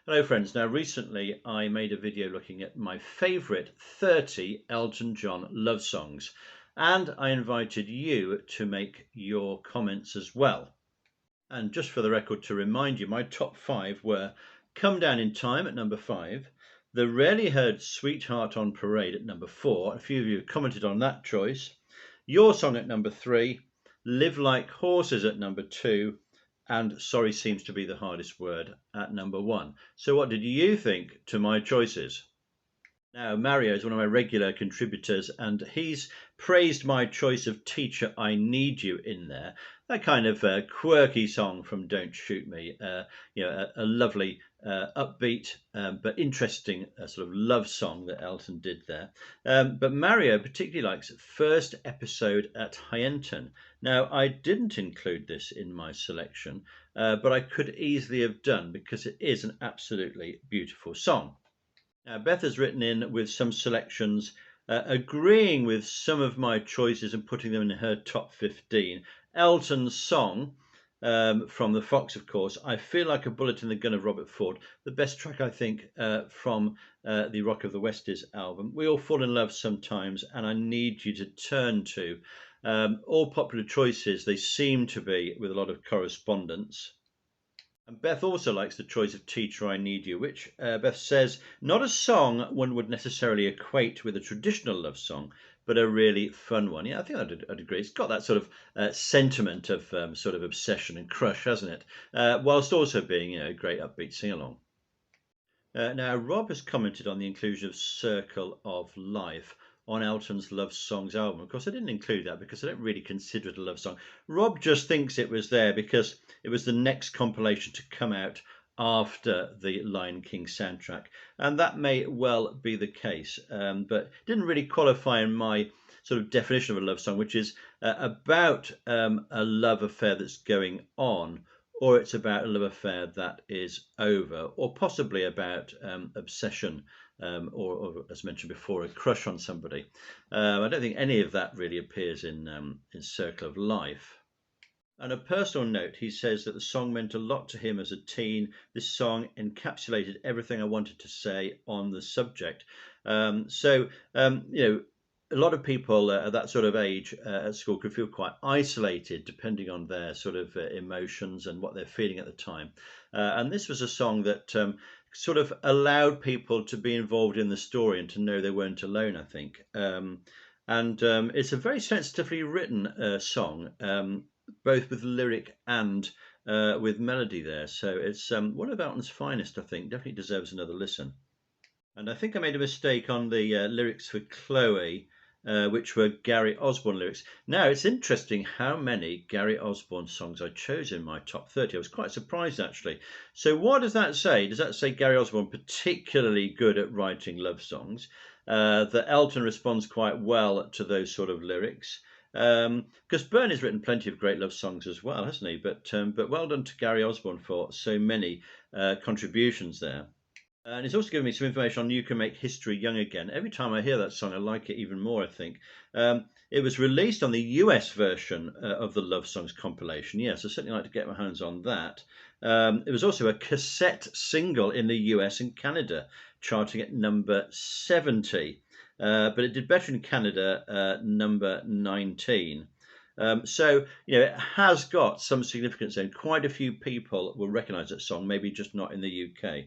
Hello friends, now recently I made a video looking at my favourite 30 Elton John love songs, and I invited you to make your comments as well. And just for the record, to remind you, my top 5 were Come Down in Time at number 5, the rarely heard Sweetheart on Parade at number 4, a few of you commented on that choice, Your Song at number 3, Live Like Horses at number 2, and Sorry Seems to be the Hardest Word at number 1. So what did you think to my choices? Now, Mario is one of my regular contributors, and he's praised my choice of Teacher, I Need You in there. That kind of quirky song from Don't Shoot Me. A lovely, upbeat, but interesting sort of love song that Elton did there. But Mario particularly likes First Episode at Hyenton. Now, I didn't include this in my selection, but I could easily have done because it is an absolutely beautiful song. Now, Beth has written in with some selections, agreeing with some of my choices and putting them in her top 15. Elton's song from The Fox, of course, I Feel Like a Bullet in the Gun of Robert Ford, the best track, I think, from the Rock of the Westies album. We All Fall in Love Sometimes, and I Need You to Turn to. All popular choices, they seem to be, with a lot of correspondence. And Beth also likes the choice of Teacher, I Need You, which Beth says, not a song one would necessarily equate with a traditional love song, but a really fun one. Yeah, I think I'd agree. It's got that sort of sentiment of sort of obsession and crush, hasn't it? Whilst also being a great upbeat sing-along. Now, Rob has commented on the inclusion of Circle of Life on Elton's Love Songs album. Of course, I didn't include that because I don't really consider it a love song. Rob just thinks it was there because it was the next compilation to come out after the Lion King soundtrack. And that may well be the case, but didn't really qualify in my sort of definition of a love song, which is about a love affair that's going on, or it's about a love affair that is over, or possibly about obsession, or as mentioned before, a crush on somebody. I don't think any of that really appears in Circle of Life. On a personal note, he says that the song meant a lot to him as a teen. This song encapsulated everything I wanted to say on the subject. A lot of people at that sort of age at school could feel quite isolated depending on their sort of emotions and what they're feeling at the time. And this was a song that sort of allowed people to be involved in the story and to know they weren't alone, I think. It's a very sensitively written song, both with lyric and with melody there. So it's one of Elton's finest, I think. Definitely deserves another listen. And I think I made a mistake on the lyrics for Chloe, which were Gary Osborne lyrics. Now, it's interesting how many Gary Osborne songs I chose in my top 30. I was quite surprised, actually. So what does that say? Does that say Gary Osborne particularly good at writing love songs? That Elton responds quite well to those sort of lyrics? Because Bernie's written plenty of great love songs as well, hasn't he? But well done to Gary Osborne for so many contributions there. And it's also given me some information on You Can Make History Young Again. Every time I hear that song, I like it even more, I think. It was released on the US version of the Love Songs compilation. Yes, I certainly like to get my hands on that. It was also a cassette single in the US and Canada, charting at number 70. But it did better in Canada, number 19. It has got some significance, and quite a few people will recognise that song, maybe just not in the UK.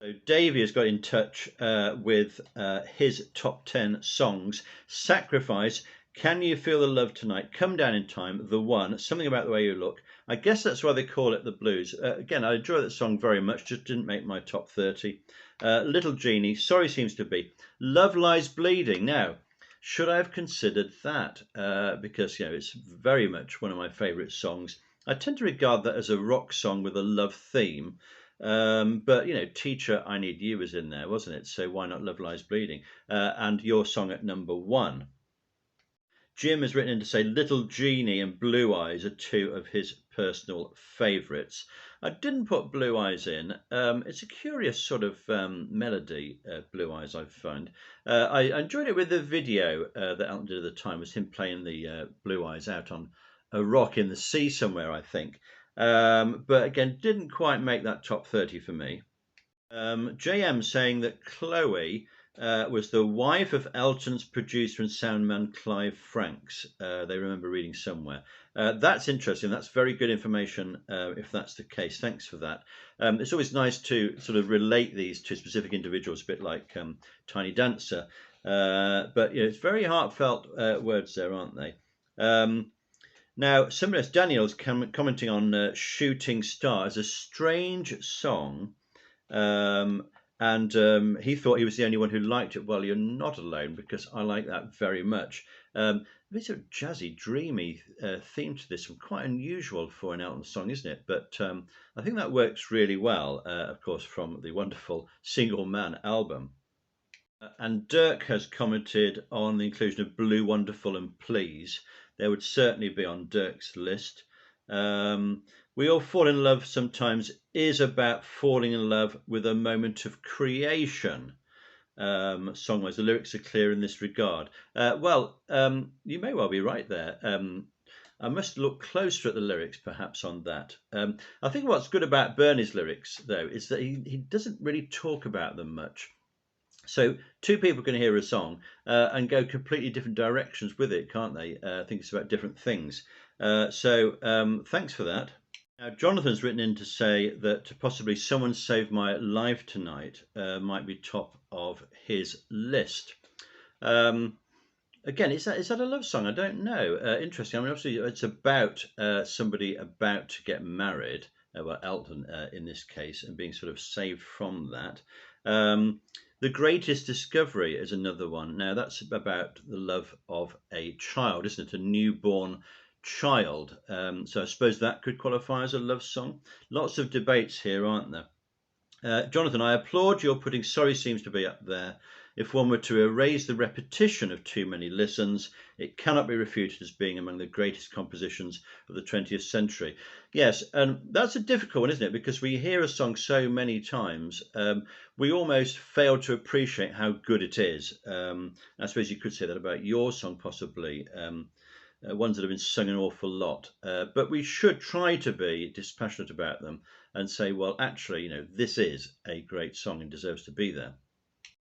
So Davey has got in touch with his top 10 songs. Sacrifice, Can You Feel the Love Tonight, Come Down in Time, The One, Something About the Way You Look. I guess that's why they call it the blues. Again, I enjoy that song very much, just didn't make my top 30. Little Genie, Sorry Seems to Be, Love Lies Bleeding. Now, should I have considered that? Because, it's very much one of my favourite songs. I tend to regard that as a rock song with a love theme. But Teacher, I Need You was in there, wasn't it? So why not Love Lies Bleeding? And Your Song at number 1. Jim has written in to say Little Genie and Blue Eyes are two of his personal favourites. I didn't put Blue Eyes in. It's a curious sort of melody, Blue Eyes, I've found. I enjoyed it with the video that Elton did at the time. It was him playing the Blue Eyes out on a rock in the sea somewhere, I think. But again, didn't quite make that top 30 for me. JM saying that Chloe was the wife of Elton's producer and soundman Clive Franks. They remember reading somewhere. That's interesting. That's very good information if that's the case. Thanks for that. It's always nice to sort of relate these to specific individuals, a bit like Tiny Dancer. But it's very heartfelt words there, aren't they? Now, Similis Daniels commenting on Shooting Star as a strange song. He thought he was the only one who liked it. Well, you're not alone, because I like that very much. It's a jazzy, dreamy theme to this one, quite unusual for an Elton song, isn't it? But I think that works really well, of course, from the wonderful Single Man album. And Dirk has commented on the inclusion of Blue, Wonderful and Please. They would certainly be on Dirk's list. We All Fall in Love Sometimes is about falling in love with a moment of creation. Songwise, the lyrics are clear in this regard. You may well be right there. I must look closer at the lyrics, perhaps, on that. I think what's good about Bernie's lyrics, though, is that he doesn't really talk about them much. So two people can hear a song and go completely different directions with it, can't they? Think it's about different things. Thanks for that. Now, Jonathan's written in to say that possibly Someone Saved My Life Tonight might be top of his list. Again, is that a love song? I don't know. Interesting. I mean, obviously, it's about somebody about to get married. Well, Elton in this case, and being sort of saved from that. The Greatest Discovery is another one. Now, that's about the love of a child, isn't it? A newborn child. So I suppose that could qualify as a love song. Lots of debates here, aren't there? Jonathan, I applaud your putting Sorry Seems to Be up there. If one were to erase the repetition of too many listens, it cannot be refuted as being among the greatest compositions of the 20th century. Yes, and that's a difficult one, isn't it? Because we hear a song so many times, we almost fail to appreciate how good it is. I suppose you could say that about your song, possibly. Ones that have been sung an awful lot. But we should try to be dispassionate about them and say, well, actually, this is a great song and deserves to be there.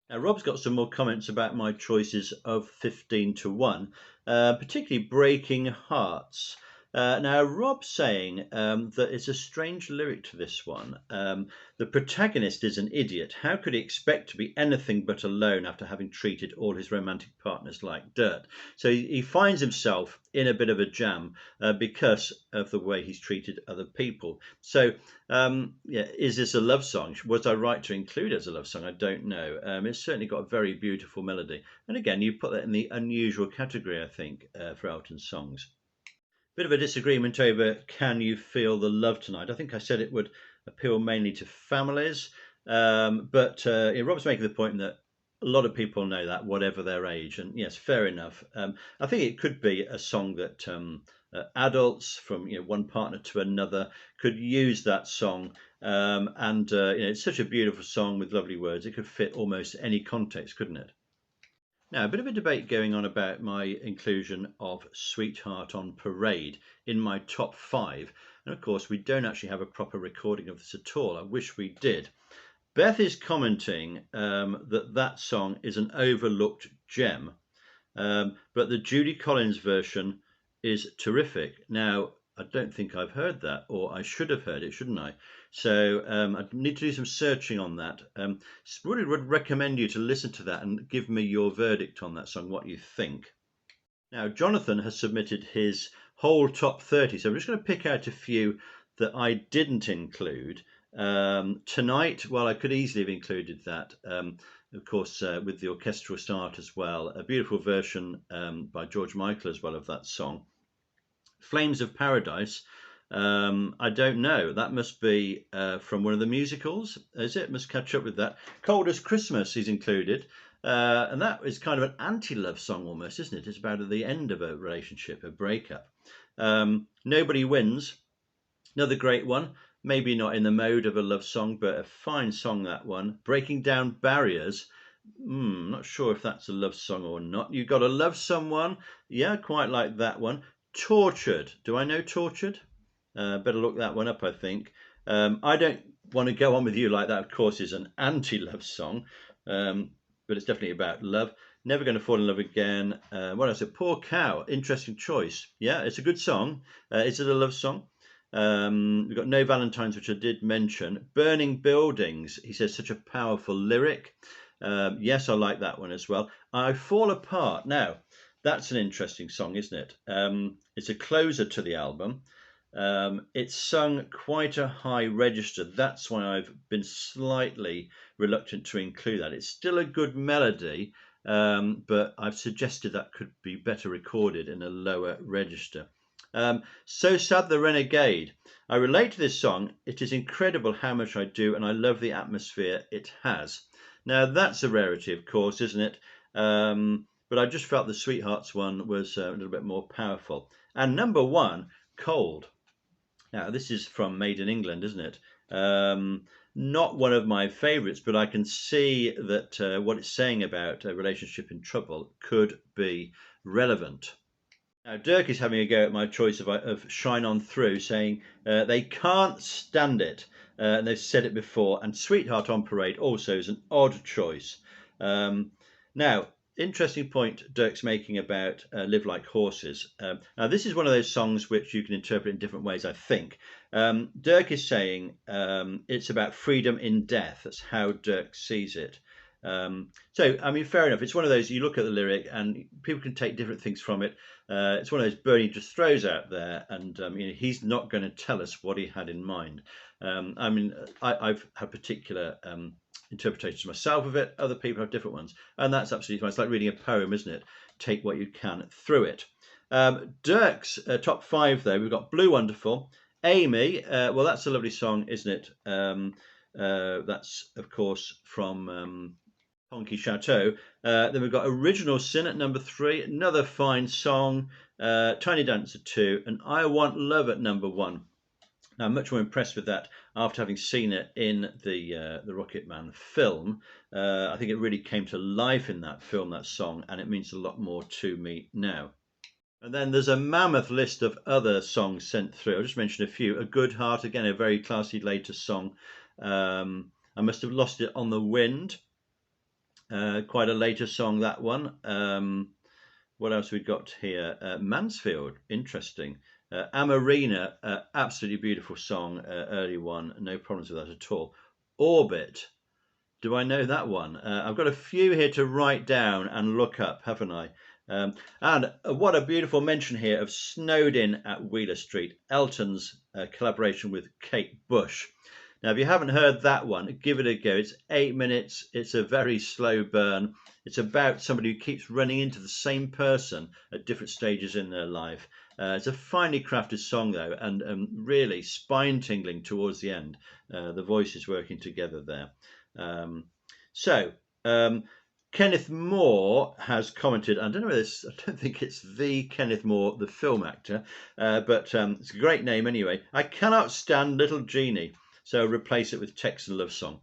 Now, Rob's got some more comments about my choices of 15 to 1, particularly Breaking Hearts. Now, Rob's saying that it's a strange lyric to this one. The protagonist is an idiot. How could he expect to be anything but alone after having treated all his romantic partners like dirt? So he finds himself in a bit of a jam because of the way he's treated other people. So, is this a love song? Was I right to include it as a love song? I don't know. It's certainly got a very beautiful melody. And again, you put that in the unusual category, I think, for Elton songs. Bit of a disagreement over Can You Feel the Love Tonight? I think I said it would appeal mainly to families, but Rob's making the point that a lot of people know that, whatever their age, and yes, fair enough. I think it could be a song that adults from one partner to another could use that song, and it's such a beautiful song with lovely words. It could fit almost any context, couldn't it? Now, a bit of a debate going on about my inclusion of Sweetheart on Parade in my top 5. And of course, we don't actually have a proper recording of this at all. I wish we did. Beth is commenting that song is an overlooked gem, but the Judy Collins version is terrific. Now, I don't think I've heard that, or I should have heard it, shouldn't I? So I need to do some searching on that. Really would recommend you to listen to that and give me your verdict on that song, what you think. Now, Jonathan has submitted his whole top 30, so I'm just going to pick out a few that I didn't include. Tonight, well, I could easily have included that, of course, with the orchestral start as well. A beautiful version by George Michael as well of that song. Flames of Paradise, I don't know. That must be from one of the musicals, is it? Must catch up with that. Cold as Christmas is included. And that is kind of an anti-love song almost, isn't it? It's about the end of a relationship, a breakup. Nobody Wins, another great one. Maybe not in the mode of a love song, but a fine song, that one. Breaking Down Barriers. Not sure if that's a love song or not. You Gotta Love Someone. Yeah, quite like that one. Tortured. Do I know Tortured? Better look that one up, I think. I don't Want to Go On With You Like That, of course, is an anti-love song, but it's definitely about love. Never Going to Fall in Love Again. What else? Poor Cow, interesting choice. Yeah, it's a good song. Is it a love song? We've got No Valentines, which I did mention. Burning Buildings, he says, such a powerful lyric. Yes, I like that one as well. I Fall Apart. Now, that's an interesting song, isn't it? It's a closer to the album. It's sung quite a high register. That's why I've been slightly reluctant to include that. It's still a good melody, but I've suggested that could be better recorded in a lower register. So Sad the Renegade. I relate to this song. It is incredible how much I do, and I love the atmosphere it has. Now, that's a rarity, of course, isn't it? But I just felt the Sweethearts one was a little bit more powerful. And number one, Cold. Now, this is from Made in England, isn't it? Not one of my favourites, but I can see that what it's saying about a relationship in trouble could be relevant. Now, Dirk is having a go at my choice of Shine On Through, saying they can't stand it. And they've said it before. And Sweetheart on Parade also is an odd choice. Now, interesting point Dirk's making about Live Like Horses. Now, this is one of those songs which you can interpret in different ways, I think. Dirk is saying it's about freedom in death. That's how Dirk sees it. So, I mean, fair enough. It's one of those, you look at the lyric and people can take different things from it. It's one of those Bernie just throws out there, and you know, he's not going to tell us what he had in mind. I mean, I've had particular interpretations myself of it. Other people have different ones, and that's absolutely fine. It's like reading a poem, isn't it? Take what you can through it. Dirk's top five, though, we've got Blue Wonderful, Amy. Well, that's a lovely song, isn't it? That's, of course, from Honky Chateau. Then we've got Original Sin at number 3, another fine song. Tiny Dancer 2, and I Want Love at number 1. Now, I'm much more impressed with that after having seen it in the Rocket Man film. I think it really came to life in that film, that song, and it means a lot more to me now. And then there's a mammoth list of other songs sent through. I'll just mention a few. A Good Heart, again, a very classy later song. I Must Have Lost It on the Wind. Quite a later song, that one. What else we got here? Mansfield, interesting. Amarina, absolutely beautiful song, early one, no problems with that at all. Orbit, do I know that one? I've got a few here to write down and look up, haven't I? And what a beautiful mention here of Snowed In at Wheeler Street, Elton's collaboration with Kate Bush. Now, if you haven't heard that one, give it a go. It's 8 minutes. It's a very slow burn. It's about somebody who keeps running into the same person at different stages in their life. It's a finely crafted song, though, and really spine-tingling towards the end. The voices working together there. Kenneth Moore has commented. I don't know this. I don't think it's the Kenneth Moore, the film actor, but it's a great name anyway. I cannot stand Little Genie. So replace it with Texan Love Song.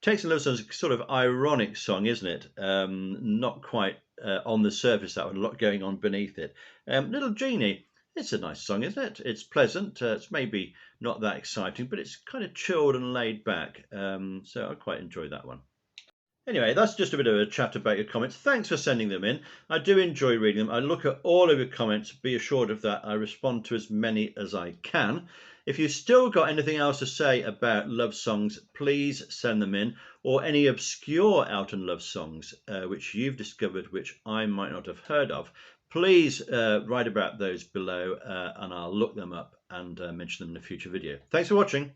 Texan Love Song is a sort of ironic song, isn't it? Not quite on the surface, that one, a lot going on beneath it. Little Genie, it's a nice song, isn't it? It's pleasant. It's maybe not that exciting, but it's kind of chilled and laid back. So I quite enjoy that one. Anyway, that's just a bit of a chat about your comments. Thanks for sending them in. I do enjoy reading them. I look at all of your comments. Be assured of that. I respond to as many as I can. If you've still got anything else to say about love songs, please send them in, or any obscure Elton love songs which you've discovered which I might not have heard of. Please write about those below and I'll look them up and mention them in a future video. Thanks for watching.